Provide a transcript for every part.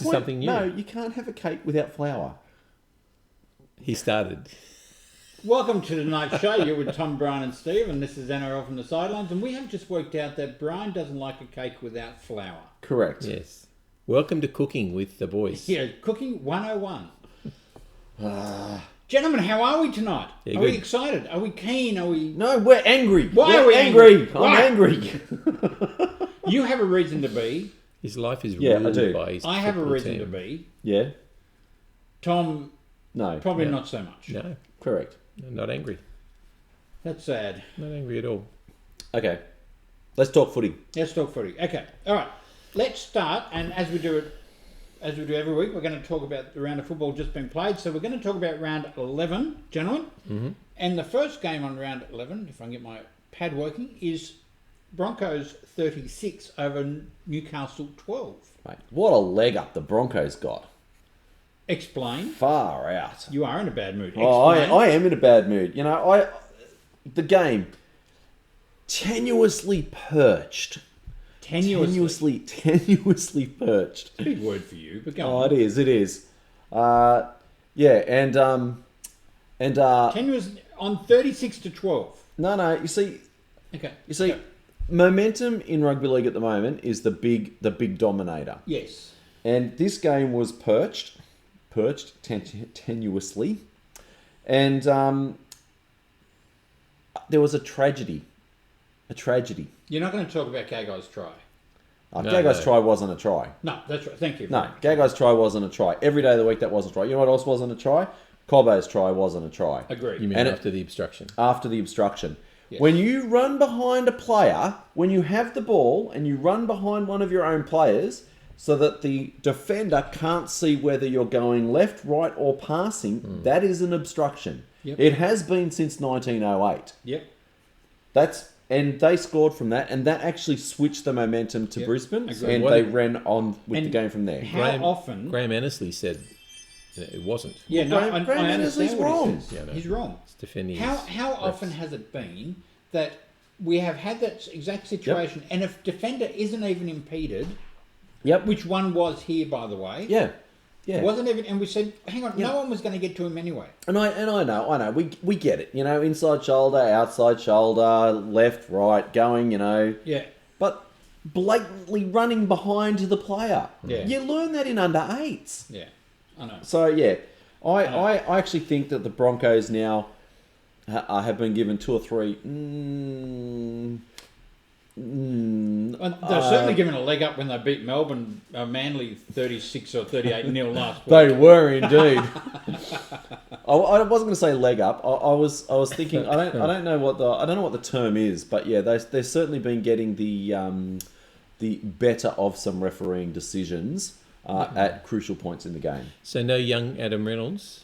is something new. No, you can't have a cake without flour. He started. Welcome to tonight's show. You're with Tom, Brian and Steve, and this is NRL from the Sidelines. And we have just worked out that Brian doesn't like a cake without flour. Correct. Yes. Welcome to Cooking with the Boys. Yeah, Cooking 101. Gentlemen, how are we tonight? Yeah, are we good. excited? Are we keen? Are we... No, we're angry. Why we're are we angry? Why? I'm angry. You have a reason to be. His life is Yeah, I ruled do. by his I have a football reason team. to be. Yeah. Tom, No. probably No. not so much. No, Correct. not angry. That's sad. Not angry at all. Okay. Let's talk footy. Let's talk footy. Okay, all right. Let's start, and as we do every week, we're going to talk about the round of football just been played. So we're going to talk about round 11, gentlemen. Mm-hmm. And the first game on round 11, if I can get my pad working, is Broncos 36 over Newcastle 12. Mate, what a leg up the Broncos got. Explain. Far out. You are in a bad mood. Oh, I am in a bad mood. You know, the game tenuously perched. Tenuously perched. It's a big word for you, but go Oh, on. it is. Yeah, and Tenuous on 36 to 12. no. You see, Okay. go. Momentum in rugby league at the moment is the big dominator, Yes. and this game was perched tenuously, and there was a tragedy. You're not going to talk about Gagai's try. No, Gagai's no. try wasn't a try. No, that's right. Thank you. No, Gagai's try wasn't a try. Every day of the week that wasn't a try. You know what else wasn't a try? Cobbo's try wasn't a try. Agreed. You mean And after the obstruction? After the obstruction. Yes. When you run behind a player, when you have the ball and you run behind one of your own players so that the defender can't see whether you're going left, right or passing, that is an obstruction. Yep. It has been since 1908. Yep. And they scored from that, and that actually switched the momentum to Yep. Brisbane, Agreed. and What they did- ran on with the And game from there. How often... Graham Annesley said it wasn't. Yeah, no, Graham- I Graham understand Annesley's what wrong. he says. Yeah, no. He's wrong. It's defending How his often refs. has it been that we have had that exact situation, and if defender isn't even impeded, Yep. which one was here, by the way, Yeah. Yeah. wasn't even, and we said, hang on, Yeah. no one was going to get to him anyway. And I know, we get it, you know, inside shoulder, outside shoulder, left, right, going, you know, Yeah. but blatantly running behind the player. Yeah. You learn that in under eights. Yeah, I know. So yeah, I actually think that the Broncos now have been given 2 or 3. Well, they're certainly given a leg up when they beat Melbourne, Manly 36 or 38-0 last week. They were indeed. I wasn't going to say leg up. I was thinking I don't know what the term is, but yeah, they've certainly been getting the better of some refereeing decisions at crucial points in the game. So no young Adam Reynolds,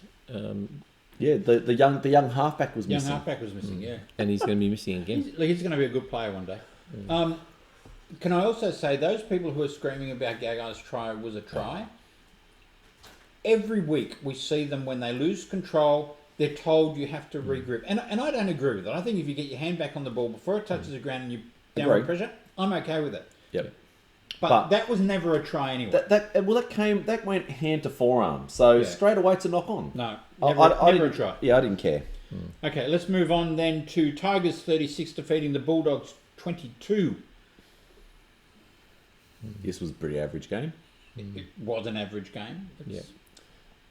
Yeah, the young halfback was Young missing. halfback was missing, yeah. and he's going to be missing again. He's going to be a good player one day. Can I also say, those people who are screaming about Gagai's try was a try, every week we see them when they lose control, they're told you have to regrip. And I don't agree with it. I think if you get your hand back on the ball before it touches the ground and you downward Agreed. pressure, I'm okay with it. Yep. But that was never a try anyway. That went hand to forearm, so Yeah. straight away it's a knock on. No, I never a didn't try. Yeah, I didn't care. Okay, let's move on then to Tigers 36 defeating the Bulldogs 22. This was a pretty average game. It was an average game. It's-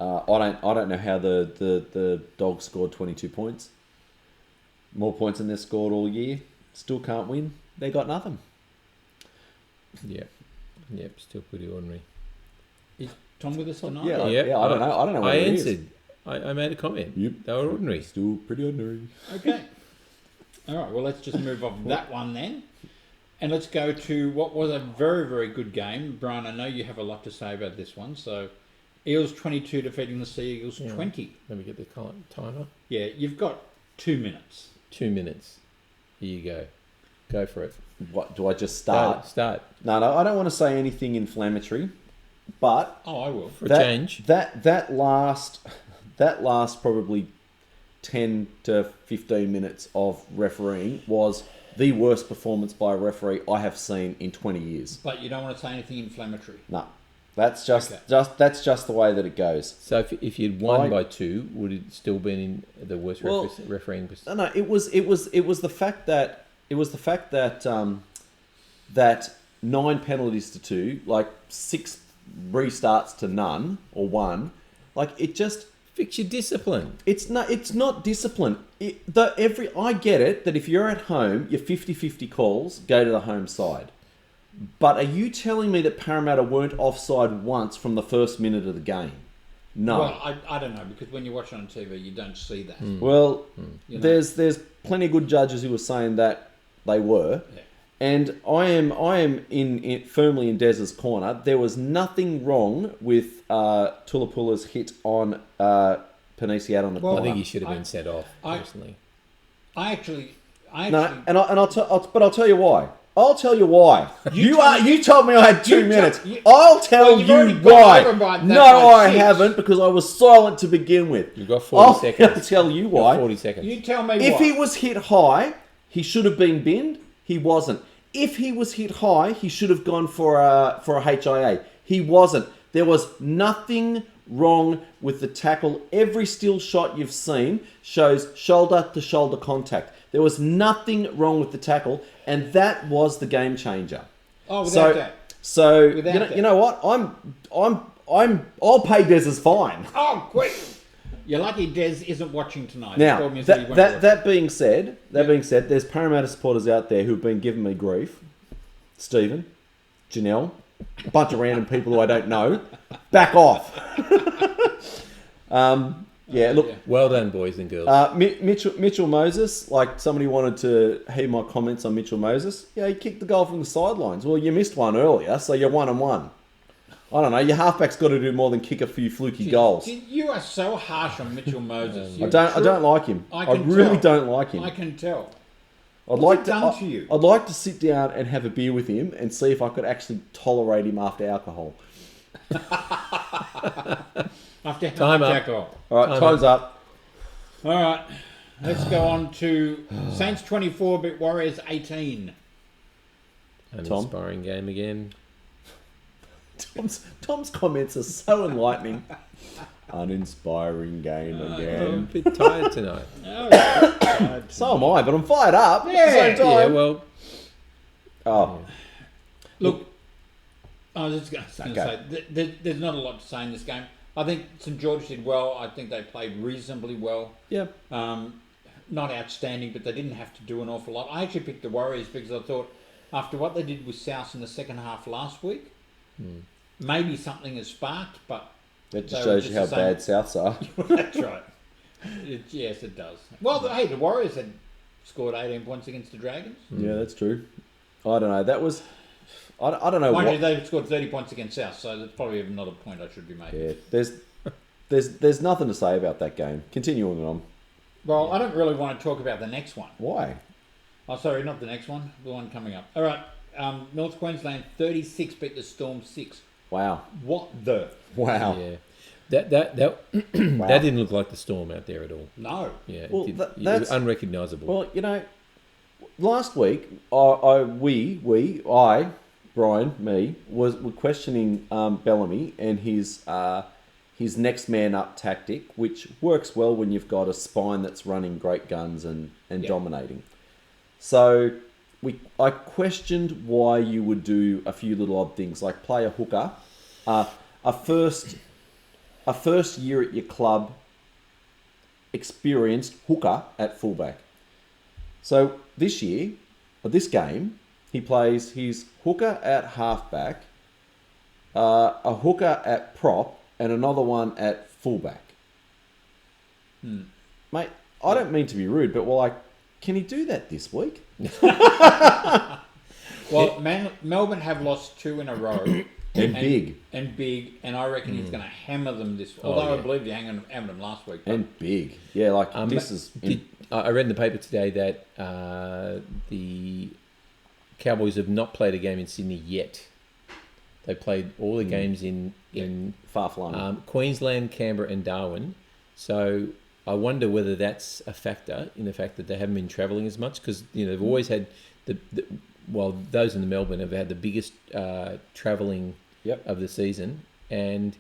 I don't know how the Dogs scored 22 points. More points than they've scored all year. Still can't win. They got nothing. Yep, still pretty ordinary. Is Tom with us tonight? Yeah, Yep. I don't know. I don't know what I it is. answered. I made a comment. Yep. They were ordinary. Still pretty ordinary. Okay. All right, well, let's just move off that one then. And let's go to what was a very, very good game. Brian, I know you have a lot to say about this one. So, Eels 22 defeating the Sea Eagles 20. Let me get the timer. Yeah, you've got 2 minutes. 2 minutes. Here you go. Go for it. What do I just start? Start. No, I don't want to say anything inflammatory, but Oh, I will. For a change. That last probably 10 to 15 minutes of refereeing was the worst performance by a referee I have seen in 20 years. But you don't want to say anything inflammatory. No. That's just Okay. that's just the way that it goes. So if you'd won I- by 2, would it still been in the worst Well, refereeing? No, it was the fact that that 9 penalties to 2, like 6 restarts to none or 1, like it just. Fix your discipline. It's not discipline. I get it that if you're at home, your 50-50 calls go to the home side. But are you telling me that Parramatta weren't offside once from the first minute of the game? No. Well, I don't know, because when you watch it on TV, you don't see that. Well, You know? there's plenty of good judges who were saying that they were. Yeah. And I am in firmly in Dez's corner. There was nothing wrong with Tulapula's hit on Panisiat on the Well, corner. I think he should have been I- sent off, I- personally. I actually, No, and I'll tell you why. I'll tell you why. You told me I had 2 minutes. I'll tell you've already you gone why. over by that No, by I 6. haven't, because I was silent to begin with. You've got 40 seconds. I'll tell you You've got why. 40 seconds. You tell me If what. he was hit high, he should have been binned. He wasn't. If he was hit high, he should have gone for a HIA. He wasn't. There was nothing wrong with the tackle. Every still shot you've seen shows shoulder-to-shoulder contact. There was nothing wrong with the tackle, and that was the game changer. Oh, without that. So Without that. you know what? I'll pay Dez's fine. Oh, quick! You're lucky Des isn't watching tonight. He Now, told me he said he that, won't that, watch. that being said, there's Parramatta supporters out there who've been giving me grief. Stephen, Janelle, a bunch of random people who I don't know. Back off. Yeah, look, Yeah. Well done, boys and girls. Mitchell Moses, like somebody wanted to hear my comments on Mitchell Moses. Yeah, he kicked the goal from the sidelines. Well, you missed one earlier, so you're 1-1. I don't know, your halfback's got to do more than kick a few fluky goals. You are so harsh on Mitchell Moses. I don't like him. I I can really tell. don't like him. I can tell. I'd What's like he to. done to you? I'd like to sit down and have a beer with him and see if I could actually tolerate him after alcohol. After Time up. alcohol. All right, time's up. All right, let's go on to Saints 24, bit Warriors 18. An Tom? inspiring game again. Tom's comments are so enlightening. Uninspiring game I'm a again. bit tired tonight. All right. So am I, but I'm fired up at the Yeah, same time. Yeah, well, Oh, Look, I was just going to Okay. say, there's not a lot to say in this game. I think St George did well. I think they played reasonably well. yeah. Not outstanding, but they didn't have to do an awful lot. I actually picked the Warriors because I thought after what they did with South in the second half last week, maybe something has sparked, but That just They were shows you just how the bad Souths are. that's right. Yes, it does. Well, hey, the Warriors had scored 18 points against the Dragons. Yeah, that's true. I don't know. That was. I don't know Mind what. you, they scored 30 points against South, so that's probably another point I should be making. Yeah, there's nothing to say about that game. Continuing on. Well, I don't really want to talk about the next one. Why? Oh, sorry, not the next one. The one coming up. All right. North Queensland 36 beat the Storm 6. Wow. What the? Wow. yeah. That that didn't look like the Storm out there at all. No. Yeah, Well, it that's was unrecognisable. Well, you know, last week Brian, me, were questioning Bellamy and his next man up tactic, which works well when you've got a spine that's running great guns and Yeah. dominating. So I questioned why you would do a few little odd things like play a hooker, a first year at your club experienced hooker at fullback. So this game, he plays his hooker at halfback, a hooker at prop, and another one at fullback. Mate, I don't mean to be rude, but can he do that this week? Well, Melbourne have lost 2 in a row. And big. And I reckon he's going to hammer them this. Oh, Although I yeah. believe you hammered them last week. but- And big. Yeah, this is... I read in the paper today that the Cowboys have not played a game in Sydney yet. They played all the games in far-flung. Queensland, Canberra, and Darwin. So I wonder whether that's a factor in the fact that they haven't been travelling as much because they've always had those in the Melbourne have had the biggest travelling of the season, and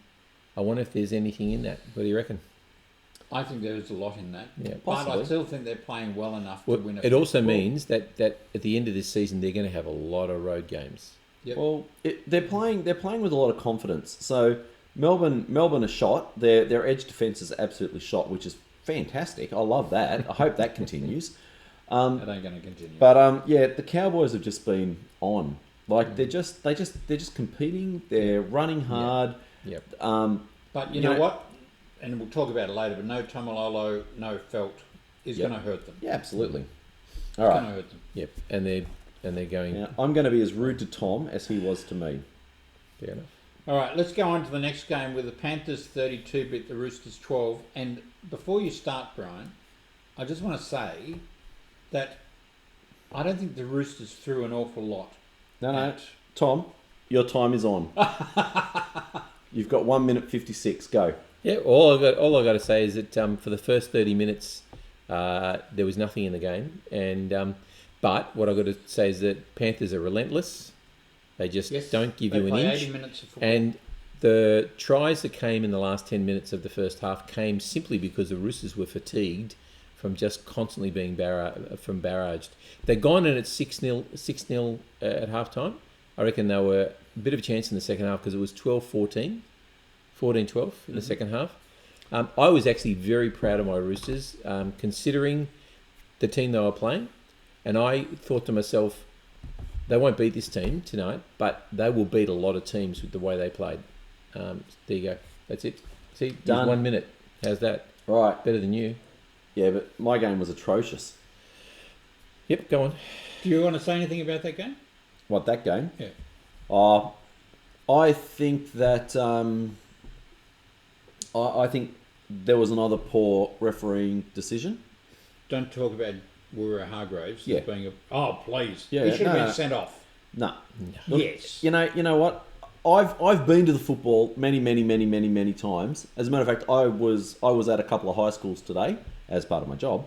I wonder if there's anything in that. What do you reckon? I think there is a lot in that. Yeah, but possibly. I still think they're playing well enough to win a it also football. means that at the end of this season they're going to have a lot of road games. Yep. Well, they're playing with a lot of confidence. So Melbourne are shot. Their edge defence is absolutely shot, which is fantastic. I love that. I hope that continues. It ain't going to continue. But yeah, the Cowboys have just been on. Like they're just competing. They're running hard. Yep. But you know what? And we'll talk about it later. But no Tamalolo, no Felt is going to hurt them. Yeah, absolutely. It's All going to right. hurt them. Yep. And they're going. Now, I'm going to be as rude to Tom as he was to me. Fair enough. All right, let's go on to the next game with the Panthers 32 beat the Roosters 12. And before you start, Brian, I just want to say that I don't think the Roosters threw an awful lot. No, Tom, your time is on. You've got 1 minute 56. Go. Yeah. All I got to say is that for the first 30 minutes, there was nothing in the game, and but what I got to say is that Panthers are relentless. They just don't give you an play inch. 80 minutes of football. And the tries that came in the last 10 minutes of the first half came simply because the Roosters were fatigued from just constantly being barraged. They'd gone in at 6-0 at halftime. I reckon they were a bit of a chance in the second half because it was 12-14, 14-12 in the second half. I was actually very proud of my Roosters, considering the team they were playing. And I thought to myself, they won't beat this team tonight, but they will beat a lot of teams with the way they played. There you go. That's it. See, Done. 1 minute. How's that? Right. Better than you. Yeah, but my game was atrocious. Yep, go on. Do you want to say anything about that game? What, that game? Yeah. I think that I think there was another poor refereeing decision. Don't talk about Wura Hargraves Yeah. as being a... Oh, please. Yeah, he should have no. been sent off. No. Yes. You know what? I've been to the football many times. As a matter of fact, I was at a couple of high schools today as part of my job,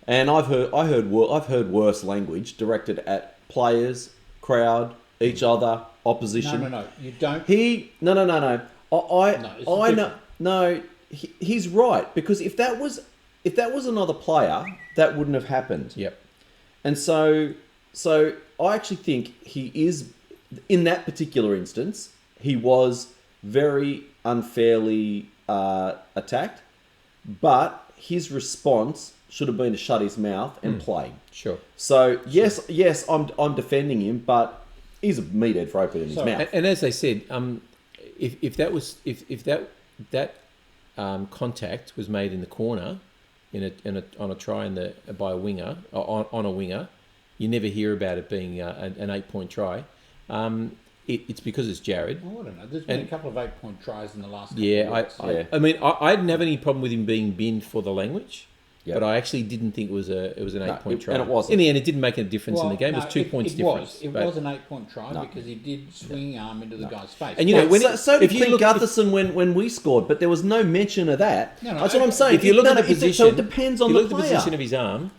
and I've heard worse language directed at players, crowd, each other, opposition. No. You don't... No. I know. different. No, he's right, because if that was another player, that wouldn't have happened. Yep. And so I actually think he is, in that particular instance, he was very unfairly attacked, but his response should have been to shut his mouth and play. Sure. So yes, I'm defending him, but he's a meathead for opening his mouth. And as I said, if that contact was made in the corner, on a try by a winger, on a winger, you never hear about it being an 8-point try. It's because it's Jared. Oh, I don't know. There's been a couple of 8-point tries in the last couple Yeah, of weeks. I mean, I didn't have any problem with him being binned for the language, Yep. but I actually didn't think it was an 8-point try. and it wasn't. In the end, it didn't make a difference in the game. It was 2 points difference. It but- was an 8-point try because he did swing arm into the guy's face. And you know, when so did if you Clint look at the- Gutherson when we scored, but there was no mention of that. No, That's what I'm saying. if you look at the position, so it depends on if you the look at player. the position of his arm.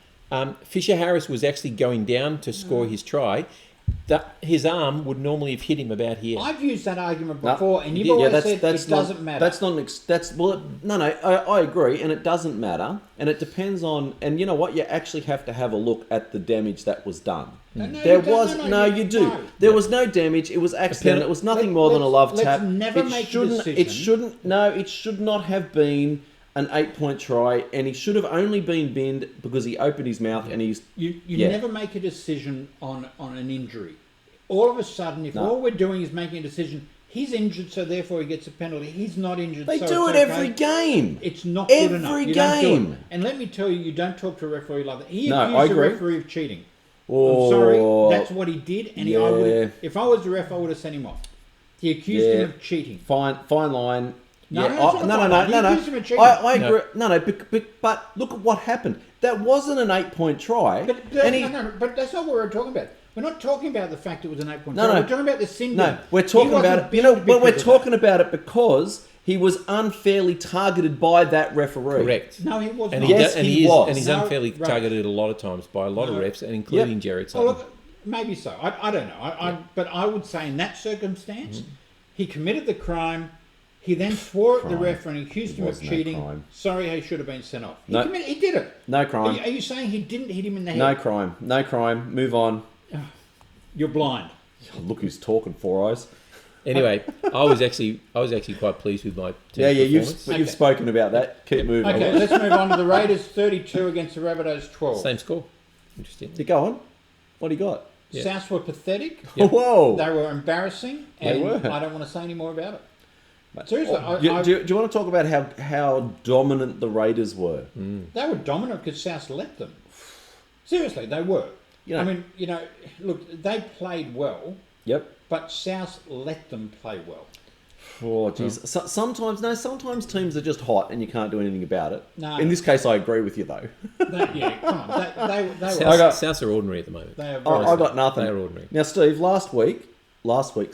Fisher Harris was actually going down to score his try. His arm would normally have hit him about here. I've used that argument No, before, and you've yeah, always that's said it not, doesn't matter. That's not I agree, and it doesn't matter, and it depends on. And you know what? You actually have to have a look at the damage that was done. No, you There don't. was You do. no. There was no damage. It was accident. It was nothing more than a love let's tap. never make a shouldn't. It decision. shouldn't. No, it should not have been an 8-point try, and he should have only been binned because he opened his mouth and he's. You Yeah. never make a decision on an injury. All of a sudden, if all we're doing is making a decision, he's injured, so therefore he gets a penalty. He's not injured. They so do it it's okay. every game. It's not good enough. Every You don't do it. game. And let me tell you, you don't talk to a referee like that. He No, accused I the agree. referee of cheating. Oh, I'm sorry, that's what he did, and I yeah. would. If I was the ref, I would have sent him off. He accused him of cheating. Fine line. No, Yeah, no, it's not fine line. He accused him of cheating. I agree. No, but look at what happened. That wasn't an 8-point try. But that's not what we're talking about. We're not talking about the fact it was an 8-point try. We're talking about the sin. No, we're talking about it. You know, we're talking about it because he was unfairly targeted by that referee. Correct. No, he was And not. Yes, he was. And he's No, unfairly right. targeted a lot of times by a lot of refs, and including Jared Oh, Sutton. look, maybe so. I don't know. But I would say in that circumstance, He committed the crime. He then swore at the Crime. ref and accused him of was no cheating. crime. Sorry, he should have been sent off. No. He did it. No crime. Are you saying he didn't hit him in the head? No crime. No crime. Move on. You're blind. Look who's talking, Four Eyes. Anyway, I was actually quite pleased with my team's Yeah, performance. you've spoken about that. Keep moving. Okay, let's move on to the Raiders 32 against the Rabbitohs 12. Same score. Interesting. You go on. What do you got? Yeah. Souths were pathetic. Oh, whoa. They were embarrassing. They And were. I don't want to say any more about it. Seriously, Do you want to talk about how dominant the Raiders were? they were dominant because Souths let them. Seriously, they were. You know- I mean, look, they played well, Yep. but Souths let them play well. Oh, jeez. Sometimes teams are just hot and you can't do anything about it. No. In this case, I agree with you, though. Come on. They were. Souths are ordinary at the moment. They are I very got nothing. They're ordinary. Now, Steve, last week,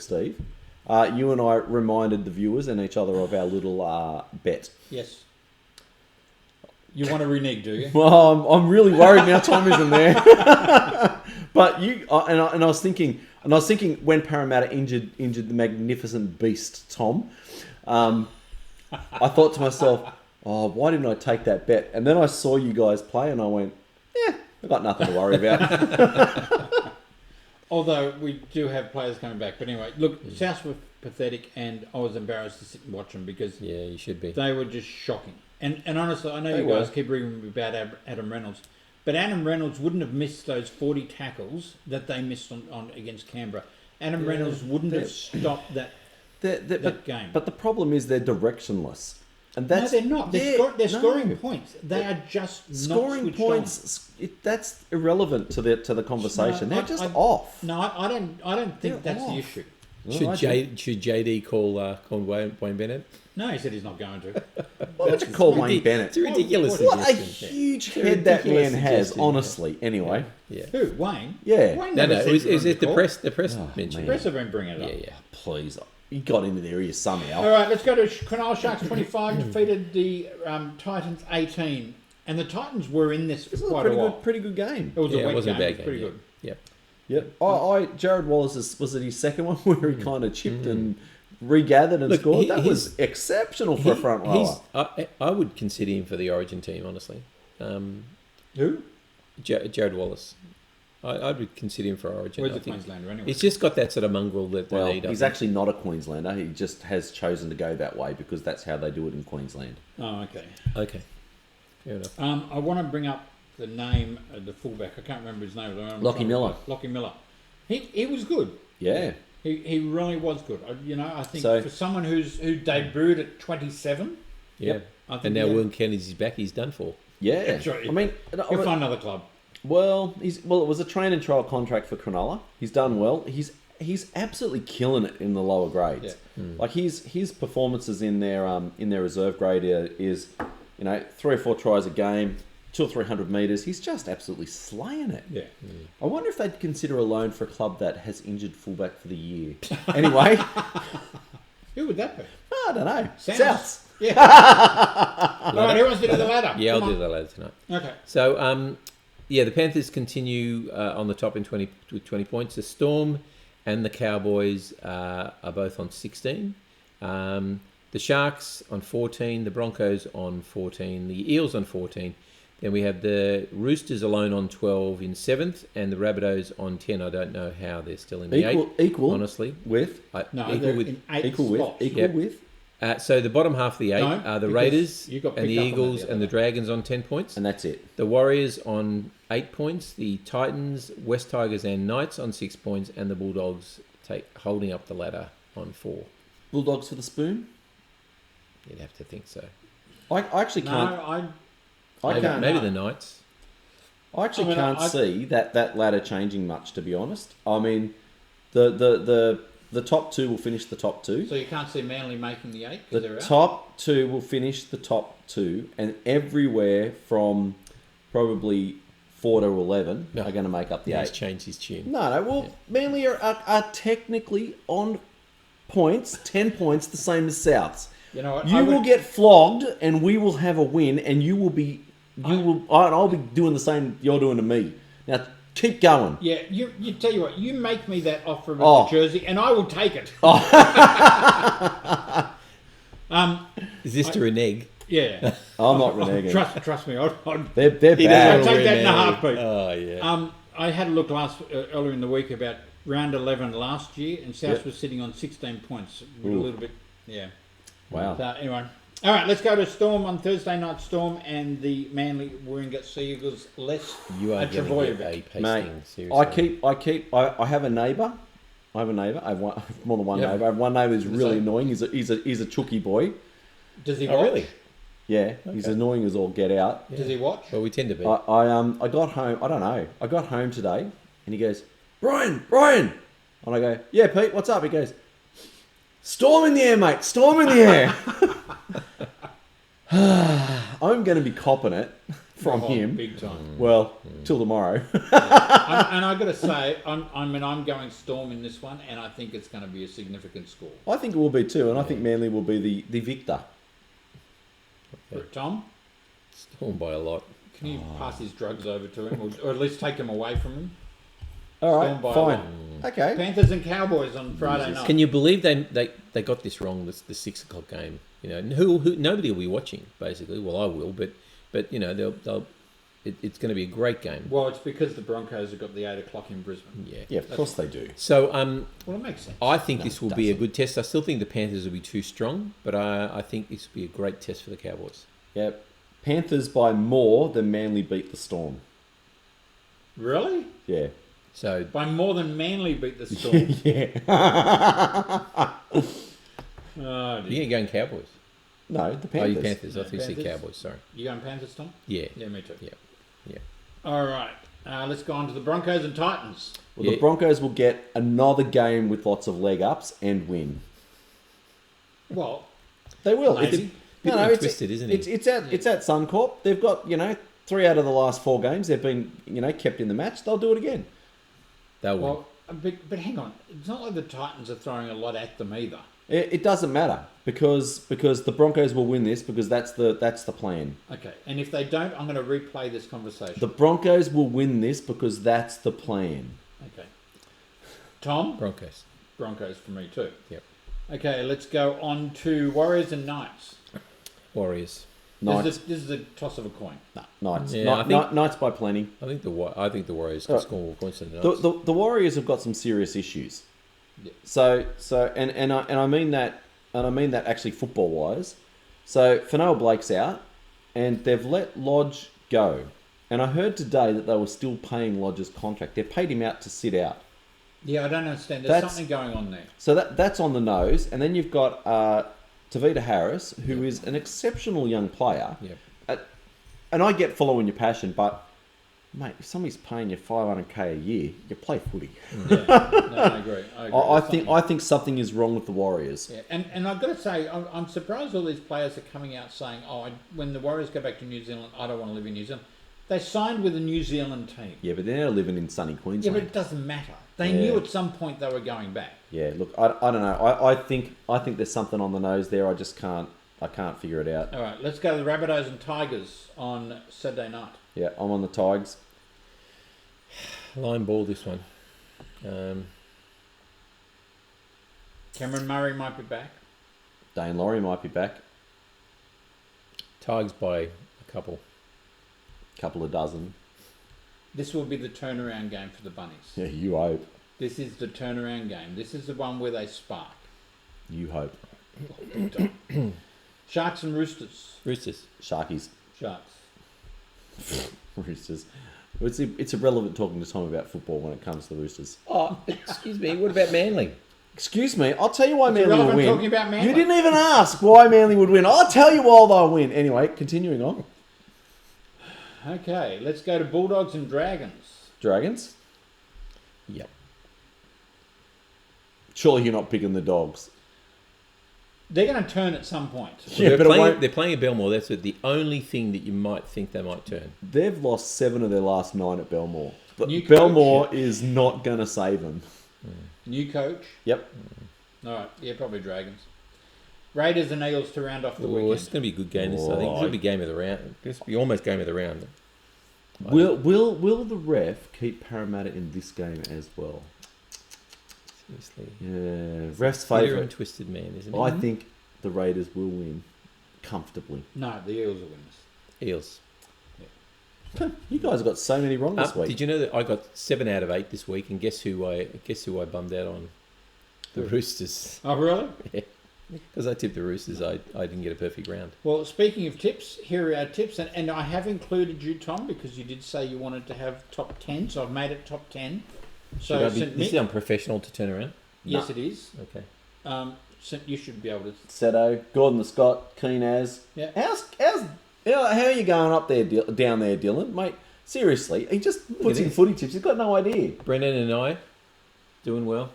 Steve, you and I reminded the viewers and each other of our little bet. Yes. You want to renege, do you? Well, I'm really worried now. Tom isn't there. But I was thinking when Parramatta injured the magnificent beast Tom, I thought to myself, oh, why didn't I take that bet? And then I saw you guys play, and I went, yeah, I got nothing to worry about. Although we do have players coming back. But anyway, look, Souths were pathetic, and I was embarrassed to sit and watch them because Yeah, you should be. they were just shocking. And honestly, I know They you guys were. keep reading about Adam Reynolds, but Adam Reynolds wouldn't have missed those 40 tackles that they missed on against Canberra. Adam Reynolds wouldn't have stopped that. That game. But the problem is they're directionless, and No, that's they're not. They're, Yeah, they're no. scoring points. They are just Scoring not switched points. That's irrelevant to the conversation. No, they're just I- off. On. No, I don't think They're that's the off. issue. Should I do. JD call Wayne Bennett? No, he said he's not going to. Why would you call Wayne Bennett? It's a ridiculous What What a suggestion. huge It's a head that man ridiculous has, suggestion. honestly. Anyway, Yeah. Who? Wayne? Yeah. Wayne No, never no. said It was, you is wanted it to the call. press? The press Oh, mentioned. The it. press have been bringing it up. Yeah, yeah. please, he got into there here somehow. All right, let's go to Cronulla Sharks 25 defeated the Titans 18, and the Titans were in this for This was quite a a while. pretty good game. It was Yeah, a it wet wasn't game. a It bad was game. pretty Yeah. good. Yep. Jared Wallace's, was it his second one where he kind of chipped and regathered and Look, scored? he- That he's- was exceptional for a front rower. I would consider him for the Origin team, honestly. Who? Jared Wallace. I would consider him for Origin. Where's I the think. Queenslander anyway? He's just got that sort of mongrel that they Well, need. I he's think. actually not a Queenslander. He just has chosen to go that way because that's how they do it in Queensland. Oh, okay. Okay. Fair enough. I want to bring up the name of the fullback. I can't remember his name. I'm Lachie trying to- Miller. Lachie Miller. He was good. Yeah. He really was good. I think So- for someone who debuted at 27, Yeah. I think And now yeah. Will Kennedy's back. He's done for. Yeah. That's right. I mean, he'll find another club. well, it was a train and trial contract for Cronulla. He's done well. He's absolutely killing it in the lower grades. Yeah. Like his performances in their reserve grade is 3 or 4 tries a game, 200 or 300 meters. He's just absolutely slaying it. Yeah. I wonder if they'd consider a loan for a club that has injured fullback for the year. Anyway, Who would that be? I don't know. Souths. Souths. Yeah. All right, who wants to do the ladder? Yeah, Come I'll do on. that later tonight. Okay. So, the Panthers continue on the top with 20 points. The Storm and the Cowboys are both on 16. The Sharks on 14. The Broncos on 14. The Eels on 14. Then we have the Roosters alone on 12 in 7th, and the Rabbitohs on 10. I don't know how they're still in the 8th. Equal honestly. with No, equal they're with. in 8 equal with slots. equal Yep. with, So the bottom half of the 8 No, are the because Raiders you got and the picked up on that Eagles the other and the day. Dragons on 10 points. and that's it. The Warriors on 8 points, the Titans, West Tigers and Knights on 6 points, and the Bulldogs holding up the ladder on 4. Bulldogs for the spoon. You'd have to think so. I actually No, can't. I can't. Maybe no. the Knights. I actually I mean, can't I- see that ladder changing much, to be honest. I mean, the top 2 will finish the top 2. So you can't see Manly making the 8 The because they're out? top 2 will finish the top 2, and everywhere from probably 4 to 11 No. are going to make up the He's 8. changed his tune. No. Well, Manly are technically on points, 10 points, the same as Souths. You know what? You will get flogged, and we will have a win, and you will be. I'll be doing the same you're doing to me. Now, Keep going. Yeah, you tell you what, you make me that offer of Oh. the jersey, and I will take it. Is this to renege? Yeah. I'm not reneging. Trust me, I'd They're I'd bad. take that in a heartbeat. Oh, yeah. I had a look earlier in the week about round 11 last year, and South Yep. was sitting on 16 points. With a Ooh. little bit, yeah. Wow. So anyway, all right, let's go to Storm on Thursday night. Storm and the Manly Warringah Sea Eagles. Less You are a going to Travojevic. get a pasting, Mate, seriously. I have a neighbour. I have one, more than one Yep. neighbour. I have one neighbour who's really So- annoying. He's a chooky boy. Does he Oh, watch? really? Yeah, he's annoying as all get out. Does he watch? Well, we tend to be. I got home. I don't know. I got home today, and he goes, Brian, and I go, yeah, Pete, what's up? He goes, storm in the air, mate. Storm in the air. I'm going to be copping it from Oh, him. big time. Well, till tomorrow. And I got to say, I'm going Storm in this one, and I think it's going to be a significant score. I think it will be too, and I think Manly will be the victor. Tom, Storm by a lot. can you pass his drugs over to him, or at least take them away from him? All Storm by right, a fine. lot. Okay. Panthers and Cowboys on Friday night. Can you believe they got this wrong? The 6 o'clock game. You know, who nobody will be watching. Basically, well, I will, but you know, it's going to be a great game. Well, it's because the Broncos have got the 8 o'clock in Brisbane. Yeah. Yeah, of course they do. So Well, it makes sense. I think No, this will it be a doesn't. good test. I still think the Panthers will be too strong, but I think this will be a great test for the Cowboys. Yeah, Panthers by more than Manly beat the Storm. Really? Yeah. So By more than Manly beat the Storm. Yeah. Oh, dear. you're going Cowboys. No, the Oh, you Panthers. Panthers. I No, think you said Panthers. Cowboys. Sorry. You going Panthers, Tom? Yeah. Yeah, me too. Yeah. Yeah. All right. Let's go on to the Broncos and Titans. Well, Yeah. the Broncos will get another game with lots of leg ups and win. Well, They will. Maybe. Bit more twisted, isn't it? It's at Suncorp. They've got 3 out of the last 4 games. They've been kept in the match. They'll do it again. They'll win. well, but hang on. It's not like the Titans are throwing a lot at them either. It doesn't matter because the Broncos will win this because that's the plan. Okay, and if they don't, I'm going to replay this conversation. The Broncos will win this because that's the plan. Okay. Tom? Broncos. Broncos for me too. Yep. Okay, let's go on to Warriors and Knights. Knights. Warriors. This is a toss of a coin. No, Knights. Yeah, I think- Knights by plenty. I think the Warriors can score more points than the The, Knights. the Warriors have got some serious issues. Yeah. So I mean that actually football wise. So Fanoa Blake's out, and they've let Lodge go. And I heard today that they were still paying Lodge's contract. They've paid him out to sit out. Yeah, I don't understand. There's That's- something going on there. So that's on the nose. And then you've got Tavita Harris, who is an exceptional young player. Yep. And I get following your passion, but mate, if somebody's paying you $500K a year, you play footy. Yeah, no, I agree. I think something is wrong with the Warriors. Yeah, and I've got to say, I'm surprised all these players are coming out saying, when the Warriors go back to New Zealand, I don't want to live in New Zealand. They signed with a New Zealand team. Yeah, but they're now living in sunny Yeah, Queensland. but it doesn't matter. They Yeah. knew at some point they were going back. Yeah, look, I don't know. I think there's something on the nose there. I just can't figure it out. All right, let's go to the Rabbitohs and Tigers on Saturday night. Yeah, I'm on the Tigers. Line ball this one. Cameron Murray might be back. Dane Laurie might be back. Tigers by a couple. Couple of dozen. This will be the turnaround game for the Bunnies. Yeah, you hope. This is the turnaround game. This is the one where they spark. You hope. Sharks and Roosters. Roosters. Sharkies. Sharks. Roosters. It's irrelevant talking to Tom about football when it comes to the Roosters. Oh, excuse me. What about Manly? Excuse me, I'll tell you why Manly will irrelevant win. talking about Manly. You didn't even ask why Manly would win. I'll tell you why they'll win. Anyway, continuing on. Okay, let's go to Bulldogs and Dragons. Dragons. Yep. Surely you're not picking the Dogs. They're going to turn at some point. Yeah, they're, but it playing, won't- they're playing at Belmore. That's the only thing that you might think they might turn. They've lost 7 of their last 9 at Belmore. But New coach. Belmore is not going to save them. New coach. Yep. All right, yeah, probably Dragons. Raiders and Eagles to round off the Oh, it's weekend. going to be a good game. This I think it's going to be game of the round. This will be almost game of the round. Will the ref keep Parramatta in this game as well? Seriously. Yeah, ref's Bitter and favourite. twisted man, isn't it? I think the Raiders will win comfortably. No, the Eels will win this. Eels. You guys have got so many wrong this week. Did you know that I got 7 out of 8 this week, and guess who I bummed out on? The Roosters. Oh, really? Yeah. Because I tipped the Roosters, I didn't get a perfect round. Well, speaking of tips, here are our tips, and I have included you, Tom, because you did say you wanted to have top 10, so I've made it top 10. So, Should I be, St. this is Nick, unprofessional to turn around? yes, it is. Okay. You should be able to. Seto, Gordon the Scott, Keen as. Yeah. How are you going up there, down there, Dylan? Mate, seriously, he just puts in footy tips. He's got no idea. Brendan and I, doing well.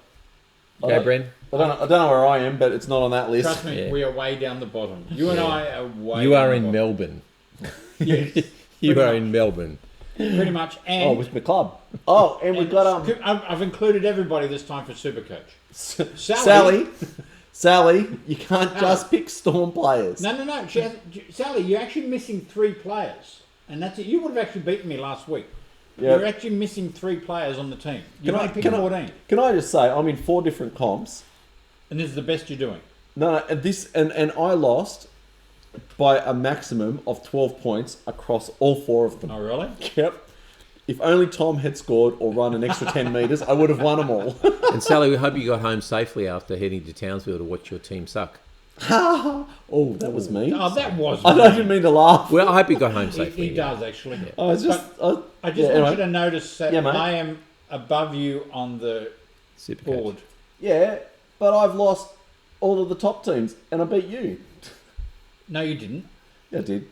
I Okay, don't- Bren. I don't know where I am, but it's not on that list. Trust me, Yeah. we are way down the bottom. You and Yeah. I are way. You down are the in bottom. Melbourne. Yes, You pretty are much. in Melbourne. Pretty much. Oh, And with my club. Oh, and we've got I've included everybody this time for Supercoach. Sally, you can't just pick Storm players. No. Sally, you're actually missing 3 players, and that's it. You would have actually beaten me last week. Yeah. You're actually missing 3 players on the team. You've only picked can I- 14, Can I just say, I'm in 4 different comps. and this is the best you're doing. No, and I lost by a maximum of 12 points across all 4 of them. Oh, really? Yep. If only Tom had scored or run an extra 10 metres, I would have won them all. And Sally, we hope you got home safely after heading to Townsville to watch your team suck. Oh, that was me. Oh, that was. I didn't mean to laugh. Well, I hope you got home He safely. does actually. I was just. I just yeah, want anyway. you to notice that Yeah, mate. I am above you on the Supercoach. board. Yeah, but I've lost all of the top teams and I beat you. No, you didn't. I did.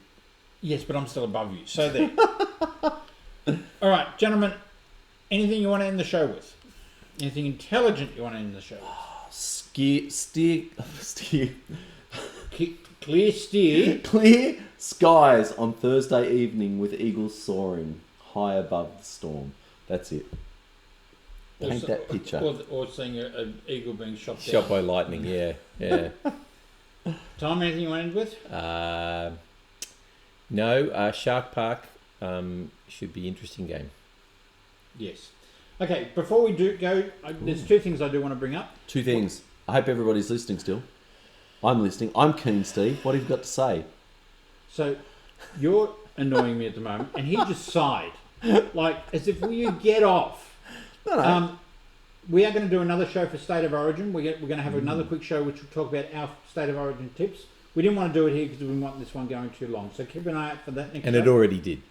Yes, but I'm still above you. So there. All right, gentlemen. Anything you want to end the show with? Anything intelligent you want to end the show with? Clear steer. Clear skies on Thursday evening with eagles soaring high above the storm. That's it. Paint that picture. Or seeing an eagle being shot down. Shot by lightning, yeah. Tom, anything you want to end with? No, Shark Park should be interesting game. Yes. Okay, before we do go, there's 2 things I do want to bring up. 2 things. I hope everybody's listening still. I'm listening. I'm keen, Steve. What have you got to say? So, you're annoying me at the moment, and he just sighed. Like, as if, will you get off? No. We are going to do another show for State of Origin. We're going to have another quick show which will talk about our State of Origin tips. We didn't want to do it here because we didn't want this one going too long. So keep an eye out for that next And show. it already did.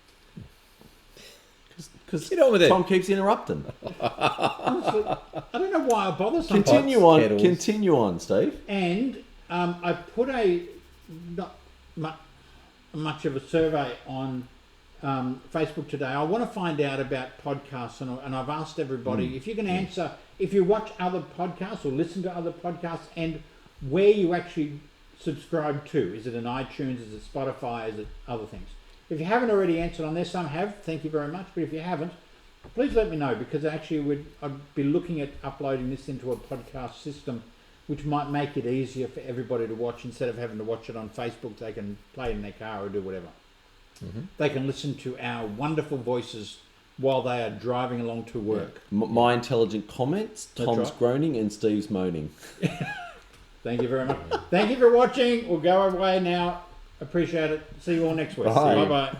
Because Get on with it. Tom keeps interrupting. Honestly, I don't know why I bother sometimes. Continue on, Steve. And I put not much of a survey on Facebook today. I want to find out about podcasts, and I've asked everybody if you can answer, if you watch other podcasts or listen to other podcasts, and where you actually subscribe to. Is it an iTunes? Is it Spotify? Is it other things? If you haven't already answered on there, some have. Thank you very much. But if you haven't, please let me know, because actually I'd be looking at uploading this into a podcast system, which might make it easier for everybody to watch. Instead of having to watch it on Facebook, they can play it in their car or do whatever. Mm-hmm. They can listen to our wonderful voices while they are driving along to work. My intelligent comments, That's Tom's right. groaning, and Steve's moaning. Thank you very much. Thank you for watching. We'll go away now. Appreciate it. See you all next week. Bye. Bye-bye.